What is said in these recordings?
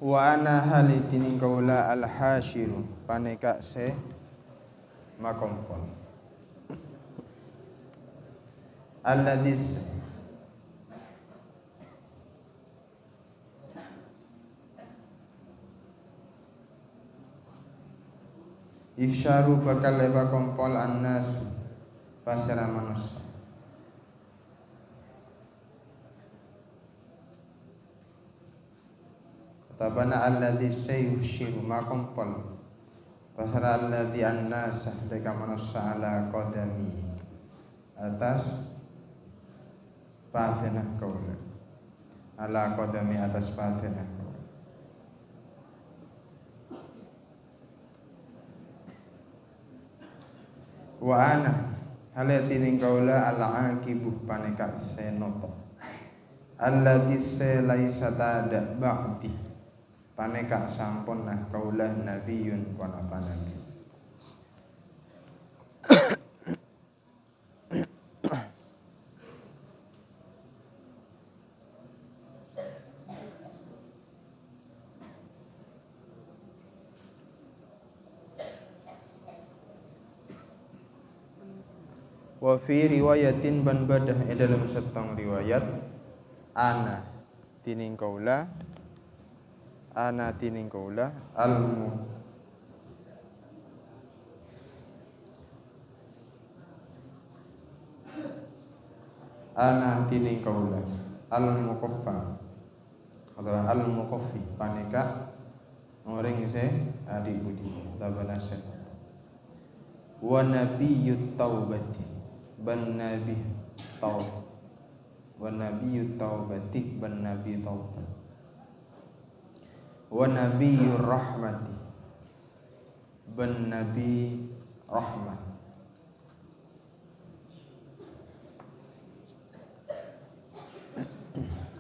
Wa ana halitinin kaula al-hashiru paneka se makompol alladis isyaru bakal leba kompol annas pasara manusia tabana alladzi sayushiru makompol pasara alladzi annas deka manusia ala qadami atas patenah kaula ala qadami atas patenah kaula wa ana halatinin kaula al-aqibu paneka senoto alladzi laisa tada ba'di paneka sampun nah kaula nabiyun wa nabi wa fi riwayatin ban badah dalam setong riwayat ana tining kaula al-muqaffa atau al-muqaffi paneka orang se adik budi tabanasan wa nabiyyut taubati ban nabi taub wa nabiyyut taubati ban nabi taubat wa nabiyyur rahmati ban nabi rahmat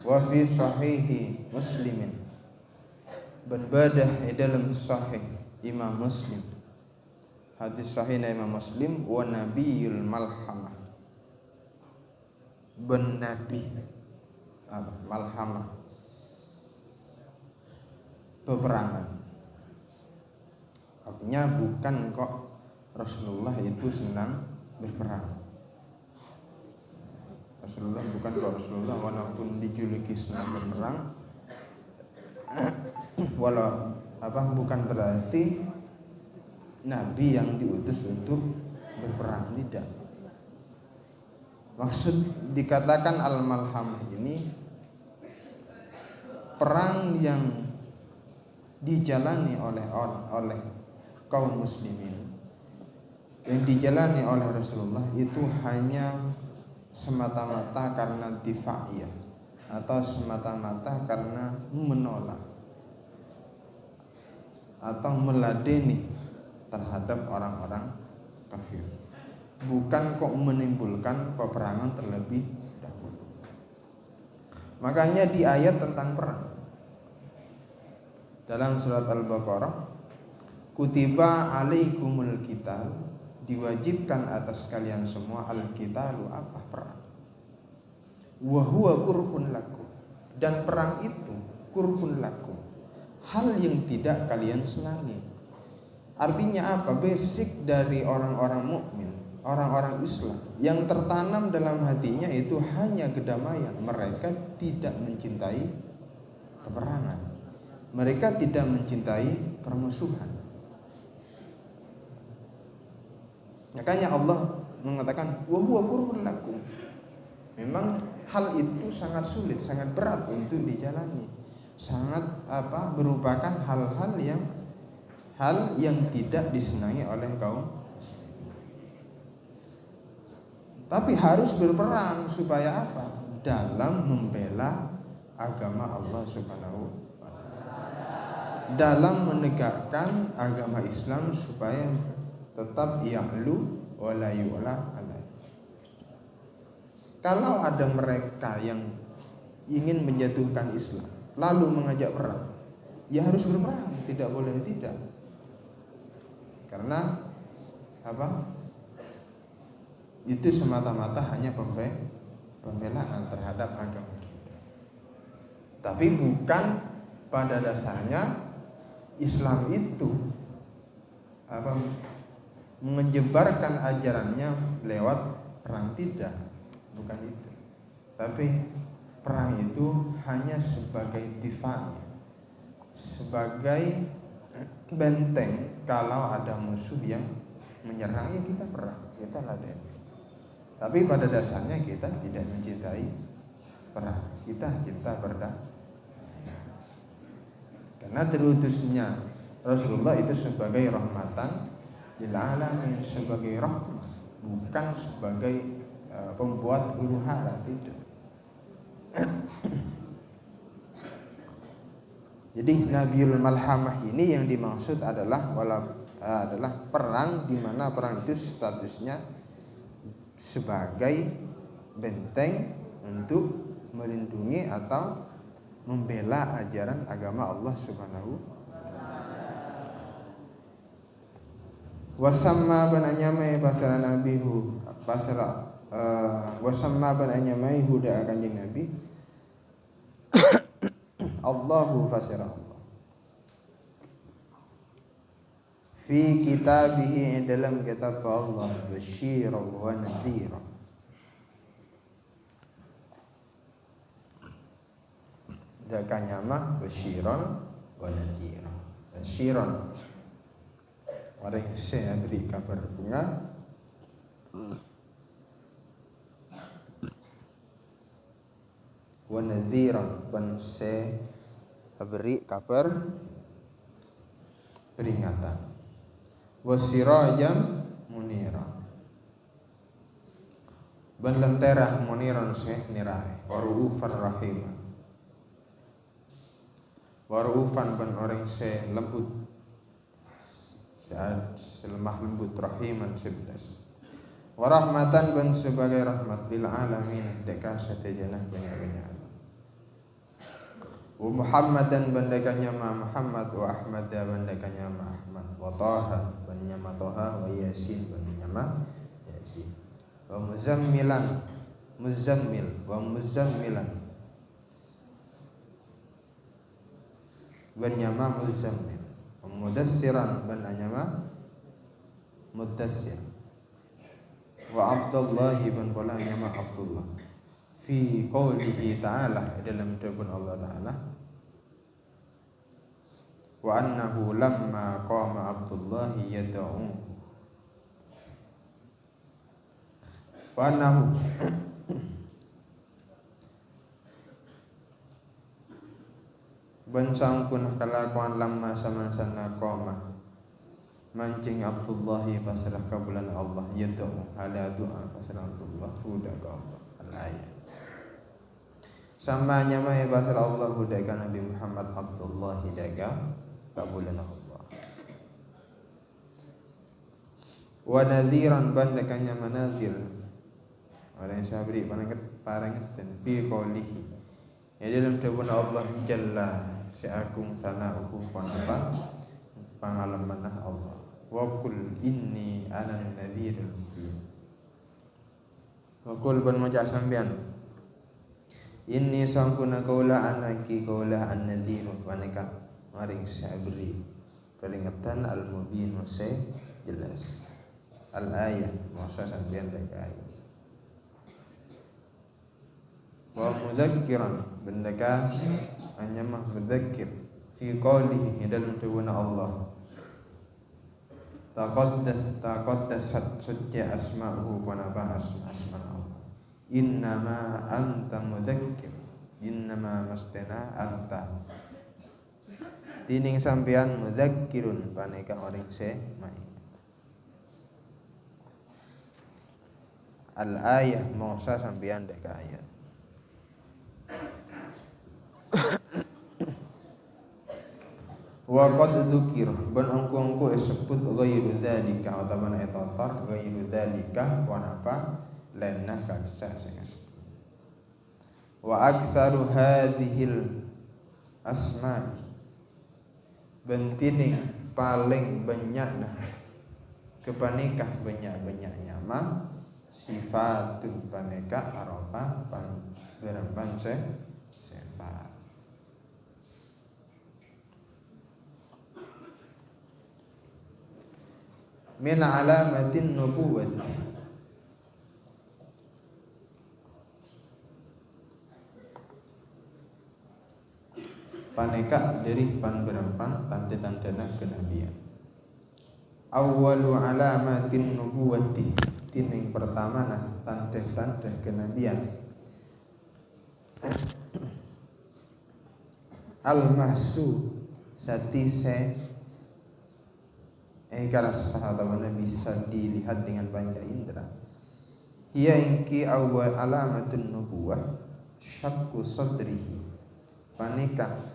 wa fi sahihi muslimin ban badah dalam sahih Imam Muslim hadis sahih Imam Muslim wa nabiyul malhamah ban nabi malhamah peperangan artinya bukan kok Rasulullah itu senang berperang walaupun dijuluki senang berperang bukan berarti nabi yang diutus untuk berperang, tidak. Maksud dikatakan al-malhamah ini perang yang dijalani oleh kaum muslimin, yang dijalani oleh Rasulullah itu hanya semata-mata karena difa'iyah atau semata-mata karena menolak atau meladeni terhadap orang-orang kafir, bukan kok menimbulkan peperangan terlebih dahulu. Makanya di ayat tentang perang dalam surat Al-Baqarah, kutiba alaikumul qital, diwajibkan atas kalian semua al-qitalu apa perang, wa huwa kurhun lakum, dan perang itu kurhun lakum, hal yang tidak kalian senangi. Artinya apa? Basic dari orang-orang mukmin, orang-orang Islam yang tertanam dalam hatinya itu hanya kedamaian. Mereka tidak mencintai peperangan, mereka tidak mencintai permusuhan. Makanya Allah mengatakan wa huwa kurhun lakum. Memang hal itu sangat sulit, sangat berat untuk dijalani. Sangat merupakan hal yang tidak disenangi oleh kaum muslimin. Tapi harus berperang supaya apa? Dalam membela agama Allah Subhanahu wa taala. Dalam menegakkan agama Islam supaya tetap ya'lu wa la yu'la alaihi. Kalau ada mereka yang ingin menjatuhkan Islam lalu mengajak perang, ya harus berperang, tidak boleh tidak. Karena apa? Itu semata-mata hanya pembelaan terhadap agama kita. Tapi bukan pada dasarnya Islam itu menyebarkan ajarannya lewat perang, tidak, bukan itu. Tapi perang itu hanya sebagai difai, sebagai benteng kalau ada musuh yang menyerang, ya kita perang, kita ladeni. Tapi pada dasarnya kita tidak mencintai perang, kita cinta berdamai. Karena terutusnya Rasulullah itu sebagai rahmatan lil alamin, sebagai rahmat, bukan sebagai pembuat huru hara, tidak. Jadi Nabiul Malhamah ini yang dimaksud adalah perang, di mana perang itu statusnya sebagai benteng untuk melindungi atau membela ajaran agama Allah Subhanahu. Wasamma ban anyamai pasal Nabi wasamma ban anyamai huda kanjeng Nabi Allahu fasira Allah fi kitabihi, dalam kitab Allah, basyiran wa nadhira. Dakanya mah basyiran wa nadhira. Basyiran orang saya beri kabar bunga, wa nadhira ban saya beri kabar peringatan, wasirajan munira ban lentera muniran seh nirai, warufan rahim, warufan ban orang se lembut, selemah lembut, rahiman sebelas, warahmatan ban sebagai rahmat lil alamin, dekat setejanah banyak-banyak. Wa Muhammadan bandakannya ma Muhammad, wa Ahmad bandakannya ma Ahmad, wa Taha bandanya ma Taha, wa Yasin bandanya ma Yasin, wa Muzammilan Muzammil, wa Muzammilan bandanya ma Muzammil, wa Mudassiran bandanya ma Mudassir, wa Abdullahi ban bolanya ma Abdullah, fi qaulihi ta'ala, dalam firman Allah Ta'ala, wa annahu lamma qama Abdullahi yad'u, wa annahu bansangkun kalakuan lamma sama-sama qama mancing Abdullahi pasrah ka bulan Allah, yad'u ala doa pasrah Abdullah huda ka Allah, al-ayat samanya mai pasal Allah hudaika Nabi Muhammad Abdullah hidaga kabulan Allah, wa nadhiran bandakanya manazir orang yang sabri paranget dan fi qoulihi, ya dalam firman Allah jalla seagung sanauhu panapa pangalamanah Allah, wa qul inni ana nadhirul mubin, wa qul ban maca sampean inni sangkuna kaula anaki kaula an-nadhiru waneka maring sabri peringatan al-mubin mase jelas, al-ayat masa sampean baik ayat, wa mudzakkiran bendaka hanya mah mudzakir fi qoulihi dalam firman Allah, taqaddasat suci asma'uhu wa nabahas asma'uhu, innama anta mudzakkir, innama mastana anta tining sampean mudzakkirun paneka orang se mai. Al ayah mausa sampean dek ayat. Wa qad dzukir ban angku-angku disebut ghairu dzalika utawa etotor ghairu dzalika wa napa lenah kaksa sing disebut. Wa aktsaru hadhil asma'i bentining paling banyakna kepanikah banyak-banyaknya ma sifatun paneka aropa pan berempan sifat. min alamatin nubuwwah, paneka dari panberapan tanda-tandana kenabian. Awwalu alamatin nubuwwati, tining pertama nah tanda-tanda kenabian. Al-mahsu satise karas sahabat Nabi bisa dilihat dengan panca indera. Ia ingki awal alamatun nubuwah syakku sadrihi, paneka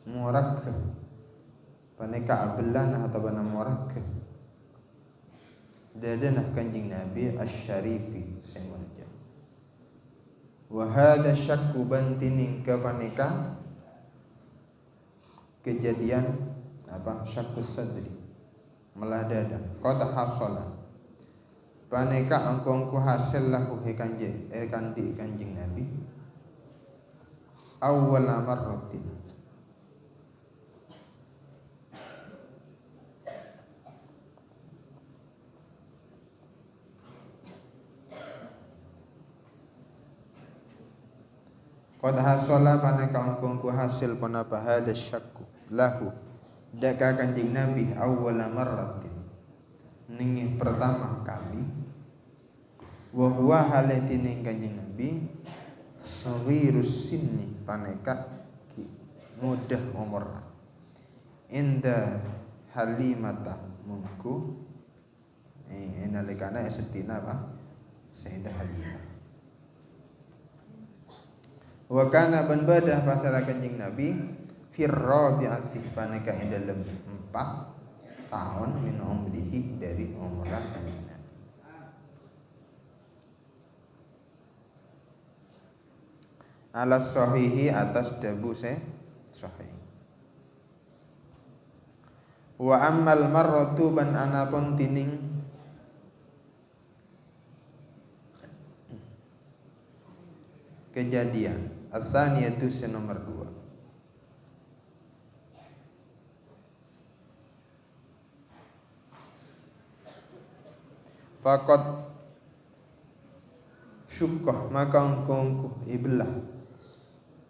morak, paneka abelan atau bana morak dadanah kanjing Nabi asyarifi semurja. Wa hadha syakku bantining ke paneka kejadian apa syakku sadri melah dada qad hasala, paneka angkongku hasil lahu kanjing Nabi awwal marratin, qad hasala paneka angkongku hasil panapa hada syakku lahu daka kanjing Nabi awwal marratin ning pertama kali, wa huwa halatin kanjing Nabi saghirus sinni paneka mudah umur inda halimata mungku nalikana setina apa Sayyidah Halimah. Wa kana ban badah pasara kanjing Nabi firrabi'ati paneka ing dalem 4 tahun min umrihi dari umurah kanjing Nabi. Ala sahihi atas dabu sahih. Wa ammal marratu ban anapun tining kejadian as-saniyatu nomor 2, faqad syukkah maka engkongku iblah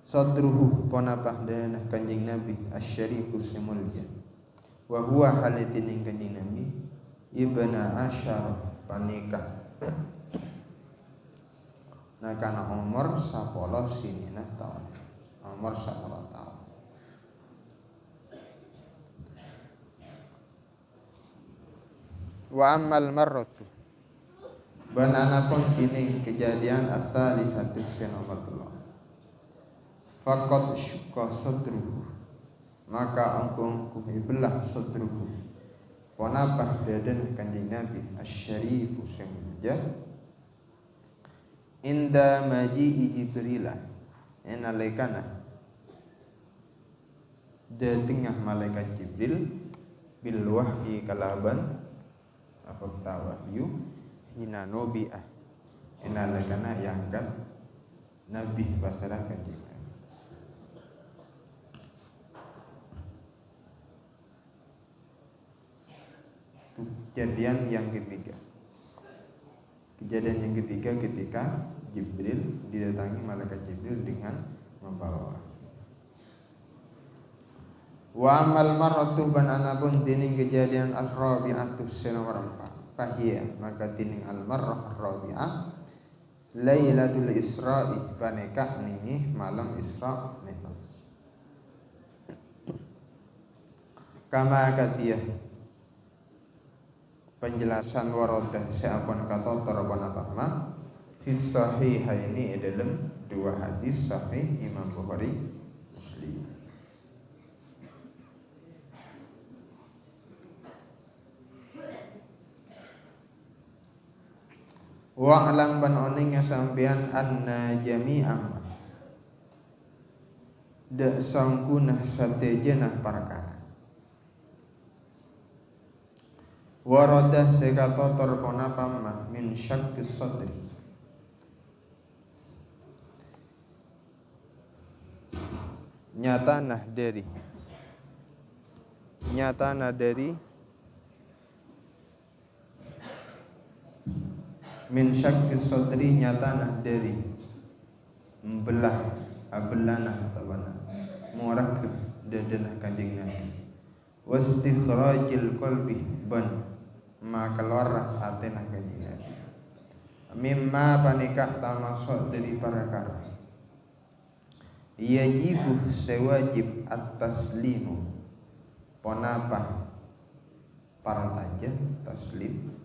sadruhu ponapah dana kanjing Nabi asyarifu semulja, wa huwa halitin kanjing Nabi ibna asyara panika nakana umur 10 sinina tahun, umur 10 tahun. Wa ammal marratu ban anapun kini kejadian asal satu nomor 3, faqad syukka sadruhu maka angkungku ibelah sadruhu ponapah dadan kanjing Nabi asyarifu semulja inda maji'i Jibril enalekana datengah malaikat Jibril bil wahyi kalaban apa tawahyu hina nubi'ah enalekana yangkat Nabi basarah kanjing Nabi. Itu kejadian yang ketiga. Kejadian yang ketiga ketika Jibril didatangi malaikat Jibril dengan membawa wahyu. Wa amal marratu ban anapun tining kejadian ar-rabi'atu nomor 4, fahiya maka tining al-marrah ar-rabi'ah lailatul isra'i paneka ningi malam Isra Mi'raj. Kama katiyah penjelasan warodah seapun kata tarapan apa ma fis sahihaini dalam 2 hadis sahih Imam Bukhari Muslim. Wa alam ban oning sampean anna jami'ah da sangkunah satejenah perkara waradah sekato terpona pamah min syakkis sadri nyatana dari min syakki sadri nyatana dari membelah abelana atau murak dadanah kanjeng Nabi wastikhrajil qalbi ban ma keluar atena kanjeng Nabi mimma panikah tamasuk dari perkara yajibu sewajib at-taslimu ponapah para taja taslim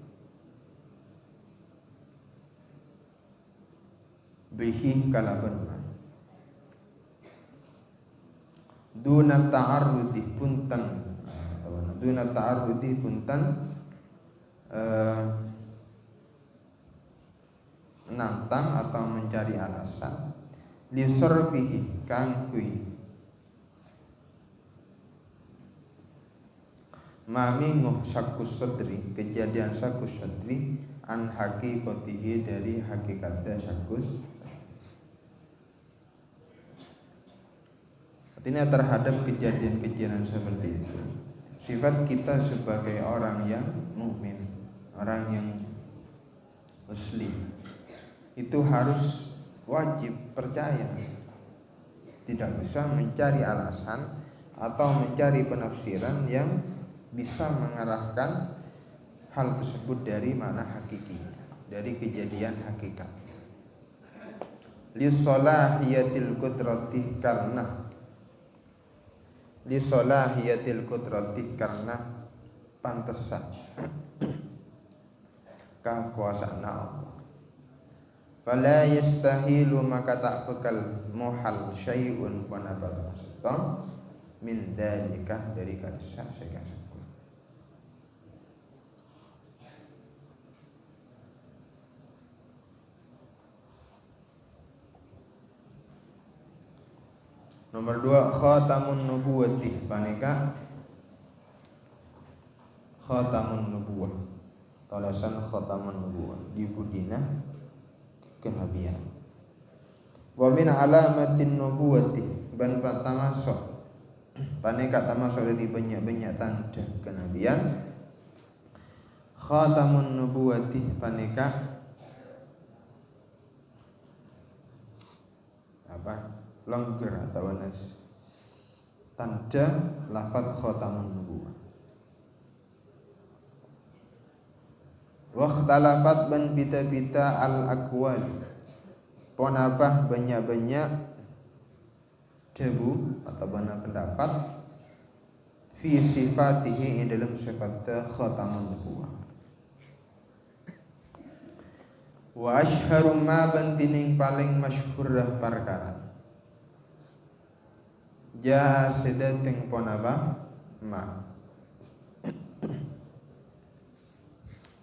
bihi kalaban ma duna ta'arrudi punten nantang atau mencari alasan lisorfihi kang kui mami syakus sadri kejadian syakus sadri an hakikatihi dari hakikatnya syakus. Artinya terhadap kejadian-kejadian seperti itu sifat kita sebagai orang yang mukmin, orang yang muslim itu harus wajib percaya, tidak bisa mencari alasan atau mencari penafsiran yang bisa mengarahkan hal tersebut dari mana hakiki, dari kejadian hakikat. Li solahiyatil qudrati karena pantesan kekuasaan Allah. Fala yastahilu maka tak bekal muhal syai'un wa nabata mastam min dalika dari kansa sekasku. Nomor 2 khatamun nubuwati paneka khatamun nubuwah talasan khatamun nubuwah di budina kenabian wa min alamatin nubuwati ban tamasuk paneka tamasuk dari banyak-banyak tanda kenabian khatamun nubuwati paneka apa longgar atau nas tanda lafaz khatamun nubuwah wa ikhtalafat ban bita-bita al aqwal ponapah banyak-banyak debu atau banyak pendapat fi sifatihi dalam sifat khatamun nubuwah wa asyharu ma bantining paling masyhurah perkara ja sedateng ponapa ma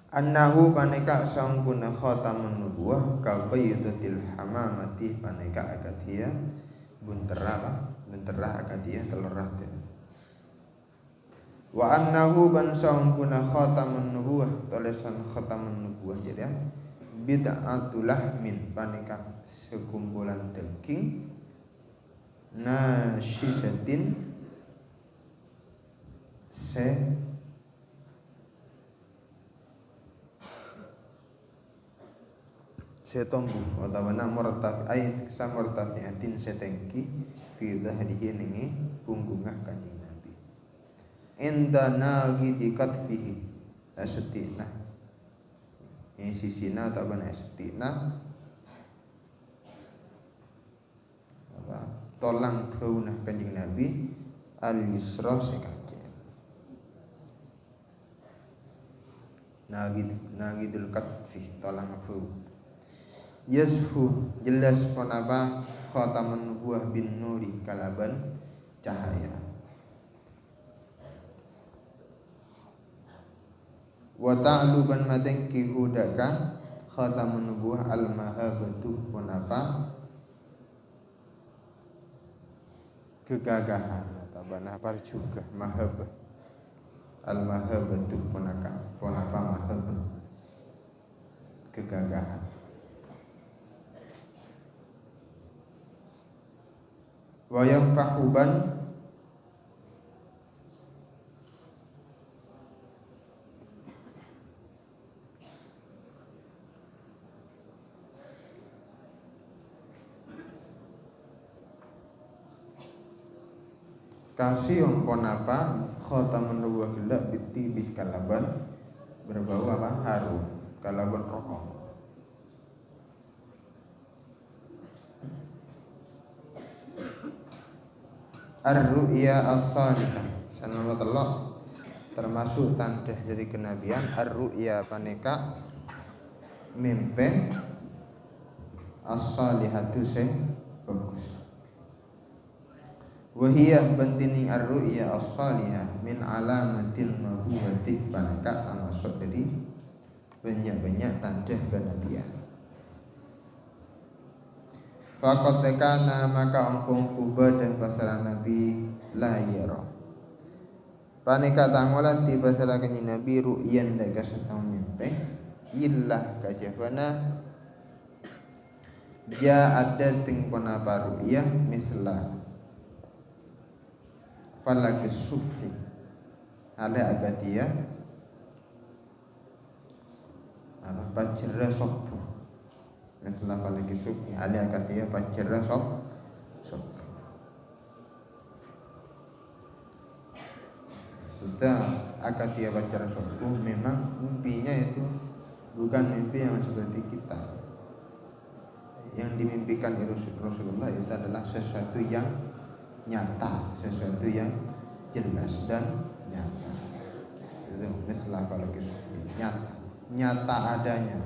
annahu paneka sampuna khatamun nubuwah ka baydatil hamamati paneka akatia buntera akatia telurah wa annahu ban sampuna khatamun nubuwah tulisan khatamun nubuwah jadi bid'atul lahmin paneka sekumpulan daging nasyidatin setombu atau murtaf ay samurtafiatin setengki fi dhahrihi ningi punggungah kanjeng Nabi indana gidikat fihi asetina ini sisina atau bana asetina tolang baunah kanjeng Nabi al-yusra sekaki nagidul katfi tolang bau yashu jelas ponapa khatamun nubuwah bin nuri kalaban cahaya wa ta'luban madengki hudaka khatamun nubuwah al-mahabatu ponapa kegagahan atau banapar juga mahabah al-mahabatu ponapa mahabah kegagahan wa yanfahuban kasih ompon apa khatamun nubuwah gelak bitibih kalaban berbau apa harum kalaban rokok. Ar-ru'ya as-salihah sanama telok termasuk tanda dari kenabian ar-ru'ya paneka mimpi as-salihatu sing bagus. Wahiyah bantining ar-ru'ya as-salihah min alamatil nubuwati paneka termasuk dari banyak-banyak tanda kenabian. Faqad kana maka angkung kubadah pasaran Nabi layero. Paneka tangolat di pasaran kanjeng Nabi ru'yan daga setang mimpi illah kajafana ja ada ting pona ru'yah mislah falakis subhi ala abadia apa pajra sobu mislah falakis subhi ala abadia pajra sobu. Sudah akadia pajra sobu memang mimpinya itu bukan mimpi yang seperti kita. Yang dimimpikan Rasulullah itu adalah sesuatu yang nyata, sesuatu yang jelas dan nyata. Itu mislah kalau nyata adanya.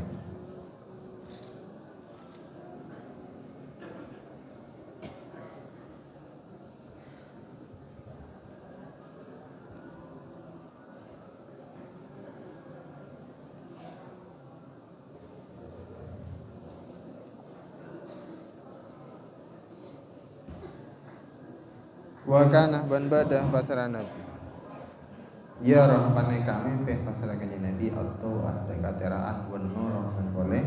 Wa kana ban badah pasaran Nabi ya rahmane kami pe pasaran kanjeng Nabi atau ada kateraan wan nur man boleh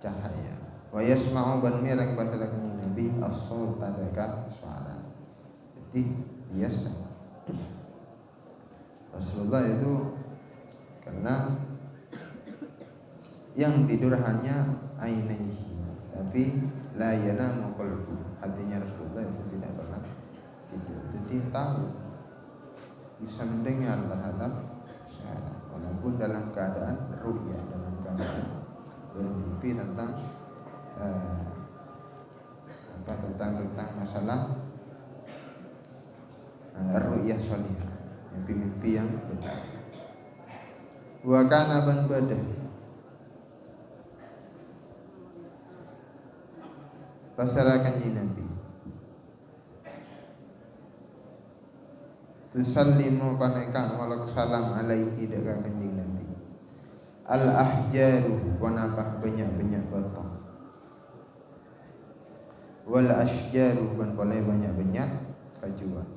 cahaya wa yasma'u ban mirang pasaran kanjeng Nabi as-saut tadakan suara. Jadi biasa Rasulullah itu karena yang tidur hanya ainaihi tapi la yanamu qalbu, hatinya Rasulullah itu tidak pernah tidur. Jadi tahu bisa mendengar terhadap suara walaupun dalam keadaan ru'ya, dalam keadaan bermimpi tentang tentang masalah ru'ya sholihah, mimpi-mimpi yang benar. Wa kana ban badah pasara kanjeng Nabi tusallimu paneka walak salam alaihi daga kanjeng Nabi al ahjaru wanapah banyak-banyak batu wal asjaru ban boleh banyak-banyak kajuan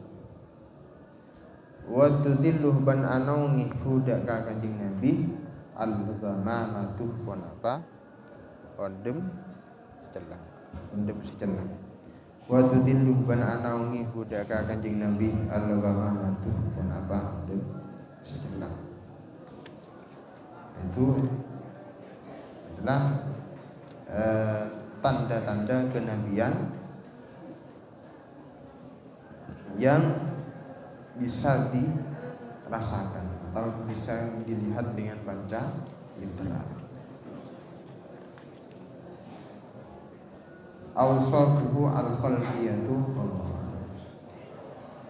wa tudilluh ban anaungi huda ka kanjeng Nabi al ghamamatu wanapah ondem setelah wa tudilluh ban anaungi huda ka kanjeng Nabi al ghamamatu wanapah ondem setelah. Itu adalah tanda-tanda kenabian yang bisa dirasakan atau bisa dilihat dengan panca indera. Awsafuhu al-khalqiyatu Allah.